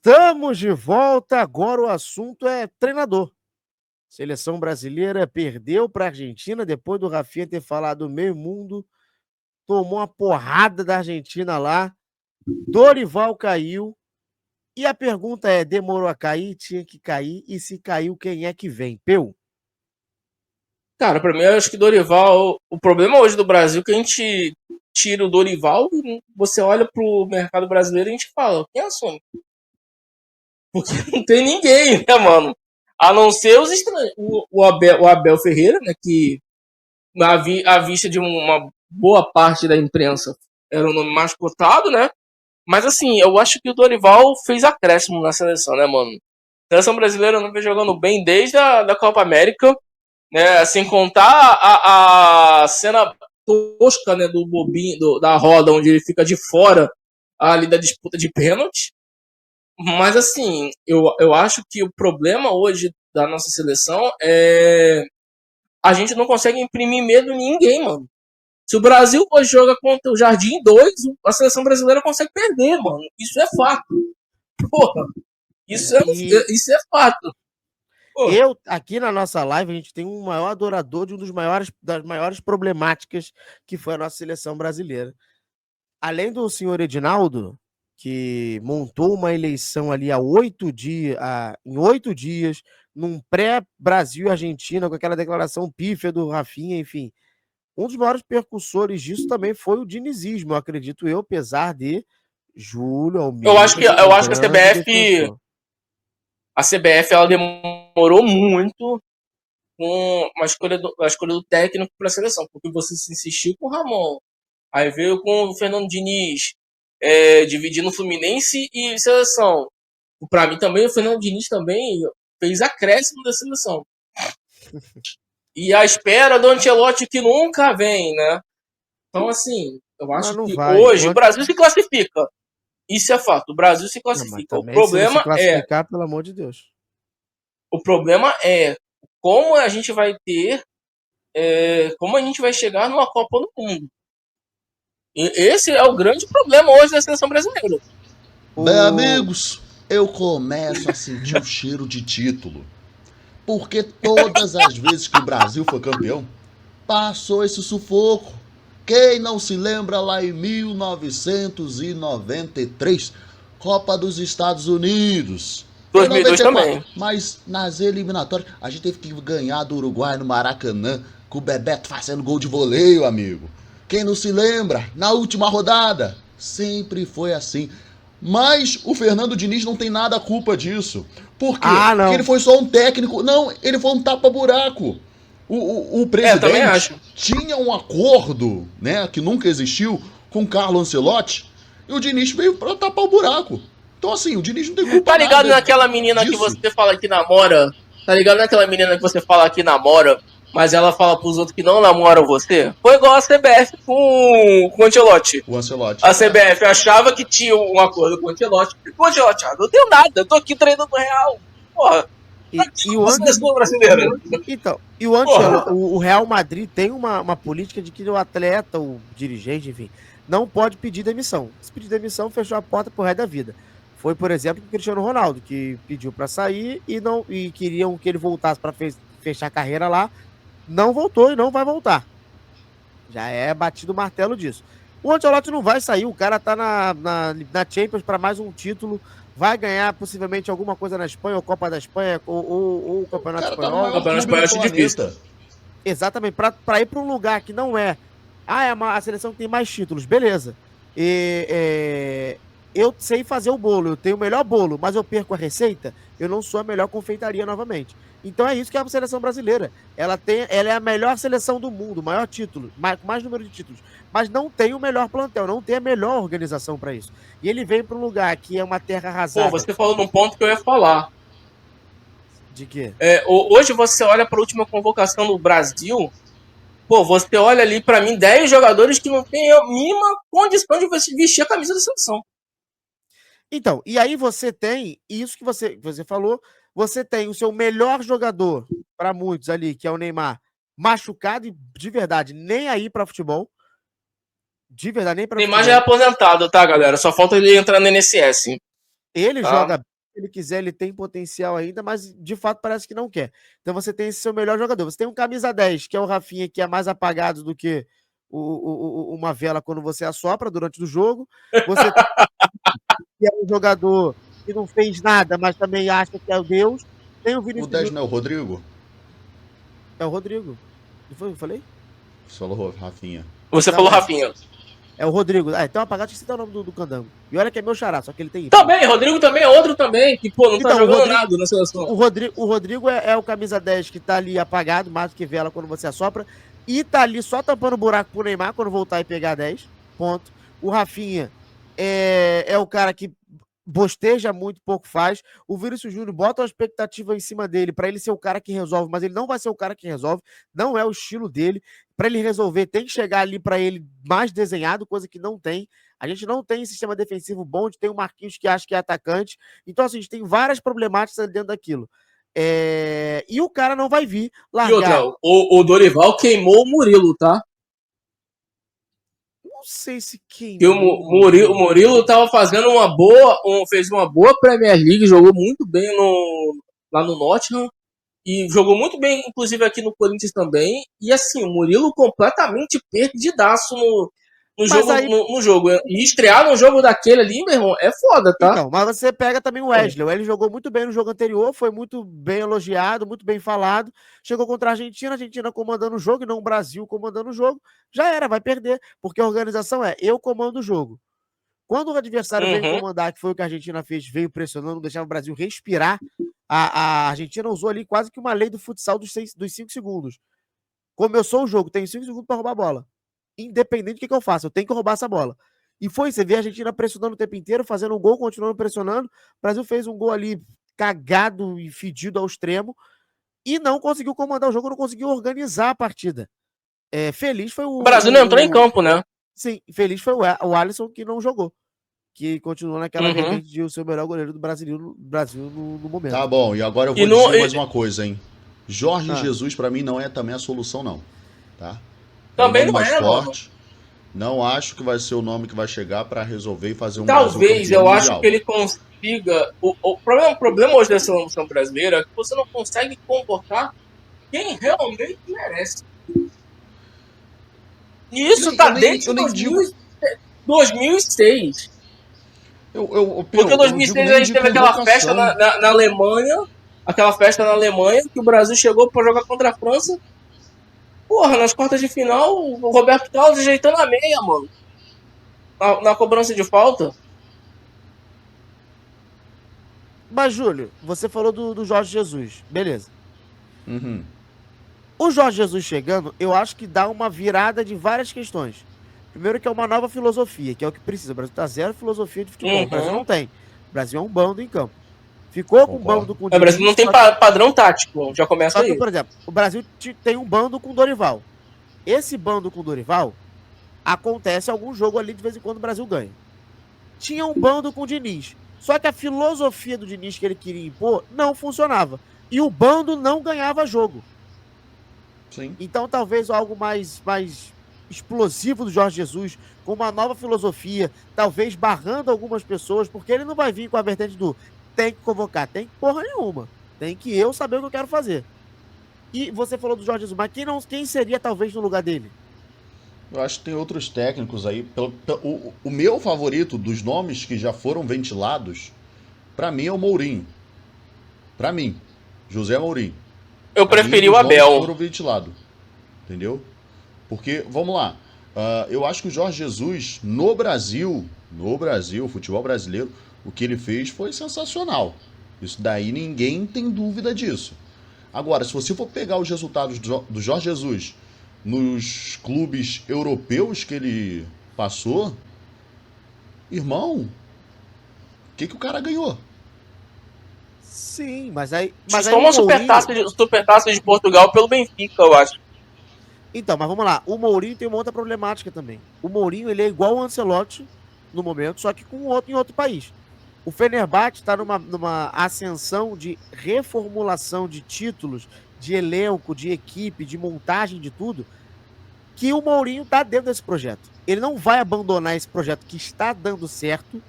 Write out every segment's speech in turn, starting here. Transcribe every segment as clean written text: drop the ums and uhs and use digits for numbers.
Estamos de volta. Agora o assunto é treinador. Seleção brasileira perdeu para a Argentina depois do Rafinha ter falado meio mundo. Tomou uma porrada da Argentina lá. Dorival caiu. E a pergunta é: demorou a cair? Tinha que cair. E se caiu, quem é que vem? Peu? Cara, pra mim, eu acho que Dorival. O problema hoje do Brasil é que a gente tira o Dorival e você olha pro mercado brasileiro e a gente fala: quem assume? Porque não tem ninguém, né, mano? A não ser os estranhos. O Abel Ferreira, né, que à vista de uma boa parte da imprensa era o nome mais cotado, né? Mas assim, eu acho que o Dorival fez acréscimo na seleção, né, mano? A seleção brasileira não vem jogando bem desde a da Copa América, né? Sem contar a cena tosca, né, do bobinho, da roda, onde ele fica de fora ali da disputa de pênalti. Mas assim, eu acho que o problema hoje da nossa seleção é a gente não consegue imprimir medo em ninguém, mano. Se o Brasil hoje joga contra o Jardim 2, a seleção brasileira consegue perder, mano. Isso é fato. Porra, E isso é fato. Porra. aqui na nossa live, a gente tem um maior adorador de das maiores problemáticas que foi a nossa seleção brasileira. Além do senhor Edinaldo, que montou uma eleição ali em 8 dias, num pré-Brasil e Argentina, com aquela declaração pífia do Rafinha, enfim. Um dos maiores percussores disso também foi o dinizismo, acredito eu, apesar de Júlio Almeida ser Eu um acho que grande defensor. A CBF ela demorou muito com a escolha do técnico para a seleção, porque você se insistiu com o Ramon, aí veio com o Fernando Diniz, dividindo Fluminense e seleção. Para mim também o Fernando Diniz também fez acréscimo da seleção. E a espera do Ancelotti que nunca vem, né? Então, assim, eu Mas acho não que vai. hoje o Brasil se classifica. Isso é fato. O Brasil se Não, mas classifica. também, se não se classificar, pelo amor de Deus. O problema é como a gente vai ter, como a gente vai chegar numa Copa do Mundo. E esse é o grande problema hoje da seleção brasileira. Bem, O... amigos, eu começo a sentir o cheiro de título. Porque todas as vezes que o Brasil foi campeão, passou esse sufoco. Quem não se lembra lá em 1993, Copa dos Estados Unidos? Foi 2002 94, também. mas nas eliminatórias a gente teve que ganhar do Uruguai no Maracanã, com o Bebeto fazendo gol de voleio, amigo. Quem não se lembra? Na última rodada, sempre foi assim. Mas o Fernando Diniz não tem nada a culpa disso. Por quê? Ah, Porque ele não. foi só um técnico. Não, ele foi um tapa-buraco. O Também presidente acho. tinha um acordo, né, que nunca existiu, com Carlo Ancelotti, e o Diniz veio para tapar o buraco. Então, assim, o Diniz não tem culpa Tá ligado nada naquela menina que disso. você fala que namora? Tá ligado naquela menina que você fala que namora, mas ela fala pros outros que não namoram você? Foi igual a CBF com o Ancelotti. O Ancelotti. A CBF achava que tinha um acordo com o Ancelotti. O Ancelotti, não tenho nada, eu tô aqui treinando real. Porra, pra E, que e o a Ante... seleção brasileira? Então, e o Porra. Ancelotti, o Real Madrid tem uma política de que o atleta, o dirigente, enfim, não pode pedir demissão. Se pedir demissão, fechou a porta pro resto da vida. Foi, por exemplo, o Cristiano Ronaldo, que pediu para sair e queriam que ele voltasse para fechar a carreira lá. Não voltou e não vai voltar. Já é batido o martelo disso. O Ancelotti não vai sair, o cara tá na Champions para mais um título, vai ganhar possivelmente alguma coisa na Espanha, ou Copa da Espanha, ou o O Campeonato cara tá no Espanhol. maior Campeonato clube espanhol do acho difícil. planeta. Exatamente, para ir para um lugar que não é. Ah, é a seleção que tem mais títulos, beleza. Eu sei fazer o bolo, eu tenho o melhor bolo, mas eu perco a receita, eu não sou a melhor confeitaria novamente. Então é isso que é a seleção brasileira. Ela é a melhor seleção do mundo, maior título, mais número de títulos, mas não tem o melhor plantel, não tem a melhor organização para isso. E ele vem para um lugar que é uma terra Pô, arrasada. você falou num ponto que eu ia falar. De quê? Hoje você olha para a última convocação do Brasil, pô, você olha ali para mim 10 jogadores que não têm a mínima condição de vestir a camisa da seleção. Então, e aí você tem isso que você falou, você tem o seu melhor jogador, para muitos ali, que é o Neymar, machucado e de verdade, nem aí para futebol. De verdade, nem para Neymar já é futebol. aposentado, tá, galera? Só falta ele entrar no NSS. Ele Tá? joga se ele quiser, ele tem potencial ainda, mas de fato parece que não quer. Então você tem esse seu melhor jogador. Você tem um camisa 10, que é o Rafinha, que é mais apagado do que uma vela quando você assopra durante o jogo. Você tem que é um jogador que não fez nada, mas também acha que é o Deus. Tem o O Vinícius 10 Júnior. não é o Rodrigo? É o Rodrigo. Não foi o que eu falei? Você falou Rafinha. Você Não, falou é. Rafinha. É o Rodrigo. Ah, então apagado que você dá o nome do Candango. E olha que é meu xará, só que ele tem Y. Também, Rodrigo também é outro também, que, pô, não tá Então, jogando nada na seleção. O Rodrigo é o camisa 10 que tá ali apagado, mais do que vela quando você assopra. E tá ali só tampando o buraco pro Neymar quando voltar e pegar 10. Ponto. O Rafinha é o cara que bosteja muito, pouco faz. O Vinícius Júnior bota uma expectativa em cima dele pra ele ser o cara que resolve, mas ele não vai ser o cara que resolve. Não é o estilo dele. Pra ele resolver, tem que chegar ali pra ele mais desenhado, coisa que não tem. A gente não tem sistema defensivo bom, a gente tem o Marquinhos que acha que é atacante. Então, assim, a gente tem várias problemáticas dentro daquilo. E o cara não vai vir E outra, largar. o Dorival queimou o Murilo, tá? Não sei se quem. Que o Murilo tava fazendo fez uma boa Premier League, jogou muito bem lá no Nottingham. E jogou muito bem, inclusive, aqui no Corinthians também. E assim, o Murilo completamente perdidaço no jogo. E estrear num jogo daquele ali, meu irmão, é foda, tá? Então, mas você pega também o Wesley. O Wesley jogou muito bem no jogo anterior, foi muito bem elogiado, muito bem falado. Chegou contra a Argentina comandando o jogo, e não o Brasil comandando o jogo. Já era, vai perder. Porque a organização eu comando o jogo. Quando o adversário vem comandar, que foi o que a Argentina fez, veio pressionando, não deixava o Brasil respirar, a Argentina usou ali quase que uma lei do futsal dos 5 segundos. Começou o jogo, tenho 5 segundos para roubar a bola. Independente do que eu faça, eu tenho que roubar essa bola. E foi, você vê a Argentina pressionando o tempo inteiro, fazendo um gol, continuando pressionando. O Brasil fez um gol ali cagado e fedido ao extremo e não conseguiu comandar o jogo, não conseguiu organizar a partida. Feliz foi o Brasil não entrou em campo, né? Sim, feliz foi o Alisson que não jogou. Que continuou naquela vertente de o seu melhor goleiro do Brasil no momento. Tá bom, e agora eu vou dizer mais uma coisa, hein? Jorge Jesus, pra mim, não é também a solução, não. Tá? Também não mais é, forte. Não acho que vai ser o nome que vai chegar pra resolver e fazer um Talvez, eu acho que ele consiga. O problema hoje da seleção brasileira é que você não consegue convocar quem realmente merece. E isso tá desde 2006. Porque em 2006 a gente teve aquela festa na Alemanha. Aquela festa na Alemanha que o Brasil chegou pra jogar contra a França. Porra, nas quartas de final, o Roberto Carlos ajeitando a meia, mano. Na cobrança de falta. Mas, Júlio, você falou do Jorge Jesus. Beleza. Uhum. O Jorge Jesus chegando, eu acho que dá uma virada de várias questões. Primeiro que é uma nova filosofia, que é o que precisa. O Brasil tá zero filosofia de futebol. O Brasil não tem. O Brasil é um bando em campo. Ficou com um bando com o Diniz. O Brasil não tem padrão tático, já começa aí. Só que, por exemplo, o Brasil tem um bando com o Dorival. Esse bando com o Dorival, acontece algum jogo ali, de vez em quando o Brasil ganha. Tinha um bando com o Diniz. Só que a filosofia do Diniz que ele queria impor não funcionava. E o bando não ganhava jogo. Sim. Então, talvez algo mais explosivo do Jorge Jesus, com uma nova filosofia, talvez barrando algumas pessoas, porque ele não vai vir com a vertente do tem que convocar, tem que porra nenhuma. Tem que eu saber o que eu quero fazer. E você falou do Jorge Jesus, mas quem seria talvez no lugar dele? Eu acho que tem outros técnicos aí. O meu favorito dos nomes que já foram ventilados, pra mim é o Mourinho. Pra mim, José Mourinho. Eu preferi o Abel. Foram ventilados, entendeu? Porque, vamos lá, eu acho que o Jorge Jesus, no Brasil, futebol brasileiro, o que ele fez foi sensacional. Isso daí ninguém tem dúvida disso. Agora, se você for pegar os resultados do Jorge Jesus nos clubes europeus que ele passou, irmão, o que o cara ganhou? Sim, mas aí... Só uma supertaça de Portugal pelo Benfica, eu acho. Então, mas vamos lá. O Mourinho tem uma outra problemática também. O Mourinho, ele é igual o Ancelotti no momento, só que em outro país. O Fenerbahçe está numa ascensão de reformulação de títulos, de elenco, de equipe, de montagem de tudo, que o Mourinho está dentro desse projeto. Ele não vai abandonar esse projeto que está dando certo,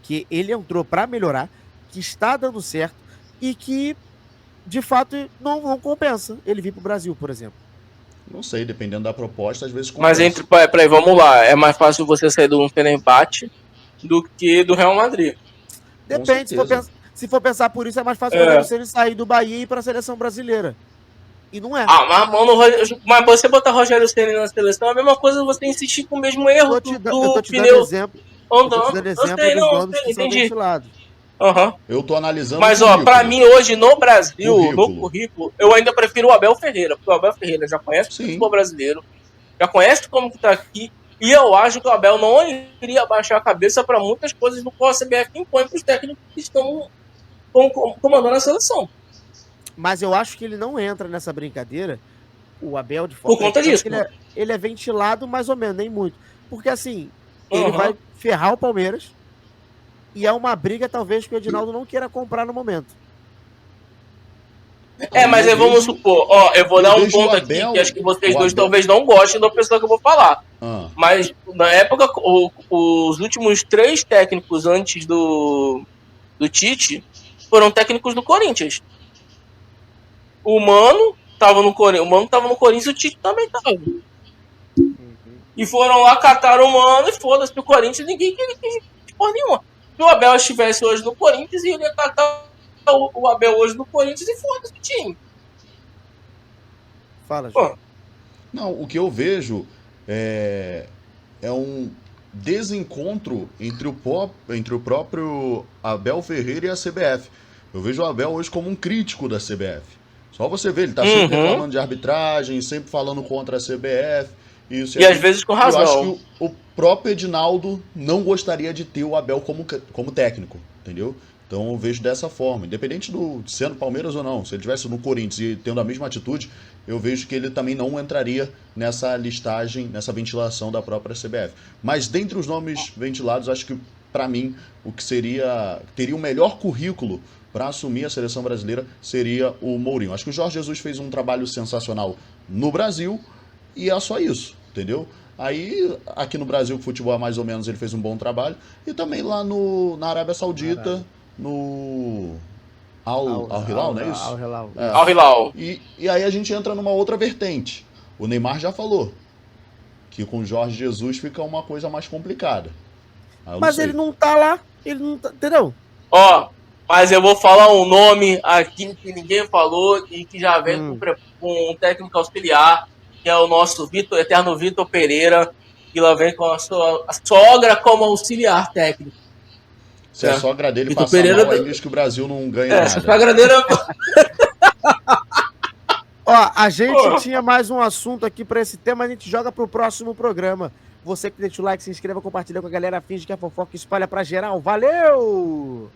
que ele entrou para melhorar, que está dando certo e que, de fato, não compensa ele vir para o Brasil, por exemplo. Não sei, dependendo da proposta, às vezes Mas compensa. peraí, vamos lá. É mais fácil você sair do Fenerbahçe do que do Real Madrid. Depende, se for pensar por isso, é mais fácil o Rogério Ceni sair do Bahia e ir para a seleção brasileira. E não é. Mas você botar Rogério Ceni na seleção é a mesma coisa você insistir com o mesmo erro Eu do te pneu. dando exemplo dos nomes que são Entendi. ventilados. Uhum. Eu tô analisando. Mas, pra mim, hoje no Brasil, no currículo, eu ainda prefiro o Abel Ferreira, porque o Abel Ferreira já conhece o futebol brasileiro, já conhece como que tá aqui, e eu acho que o Abel não iria baixar a cabeça para muitas coisas do qual a CBF impõe para os técnicos que estão comandando a seleção. Mas eu acho que ele não entra nessa brincadeira, o Abel, de forma. Por conta disso. Ele é ventilado mais ou menos, nem muito. Porque assim, ele vai ferrar o Palmeiras e é uma briga talvez que o Edinaldo não queira comprar no momento. Mas aí vamos supor, eu vou dar um ponto aqui que acho que vocês dois talvez não gostem da pessoa que eu vou falar. Mas na época, os últimos 3 técnicos antes do Tite foram técnicos do Corinthians. O Mano tava no Corinthians e o Tite também tava. E foram lá, cataram o Mano e foda-se pro Corinthians, ninguém queria porra nenhuma. Se o Abel estivesse hoje no Corinthians, ele ia catar o Abel hoje no Corinthians e foda-se o time. Fala, João. Não, o que eu vejo é um desencontro entre o próprio Abel Ferreira e a CBF. Eu vejo o Abel hoje como um crítico da CBF. Só você ver, ele tá sempre reclamando de arbitragem, sempre falando contra a CBF. Isso e às vezes com razão. Eu acho que o próprio Edinaldo não gostaria de ter o Abel como técnico, entendeu? Então eu vejo dessa forma. Independente de sendo Palmeiras ou não, se ele estivesse no Corinthians e tendo a mesma atitude, eu vejo que ele também não entraria nessa listagem, nessa ventilação da própria CBF. Mas dentre os nomes ventilados, acho que, para mim, o que teria o melhor currículo para assumir a seleção brasileira seria o Mourinho. Acho que o Jorge Jesus fez um trabalho sensacional no Brasil e é só isso, entendeu? Aí, aqui no Brasil, o futebol mais ou menos ele fez um bom trabalho. E também lá na Arábia Saudita, no Al Hilal, não é isso? Al Hilal. E aí a gente entra numa outra vertente. O Neymar já falou que com o Jorge Jesus fica uma coisa mais complicada. Mas ele não tá lá, ele não tá, entendeu? Mas eu vou falar um nome aqui que ninguém falou e que já vem com um técnico auxiliar, que é o nosso eterno Vitor Pereira, que lá vem com a sogra como auxiliar técnico. Se a sogra dele passar Pereira mal, aí diz que o Brasil não ganha nada. A sogra dele a gente tinha mais um assunto aqui para esse tema, a gente joga pro próximo programa. Você que deixa o like, se inscreva, compartilha com a galera, finge que é fofoca e espalha pra geral. Valeu!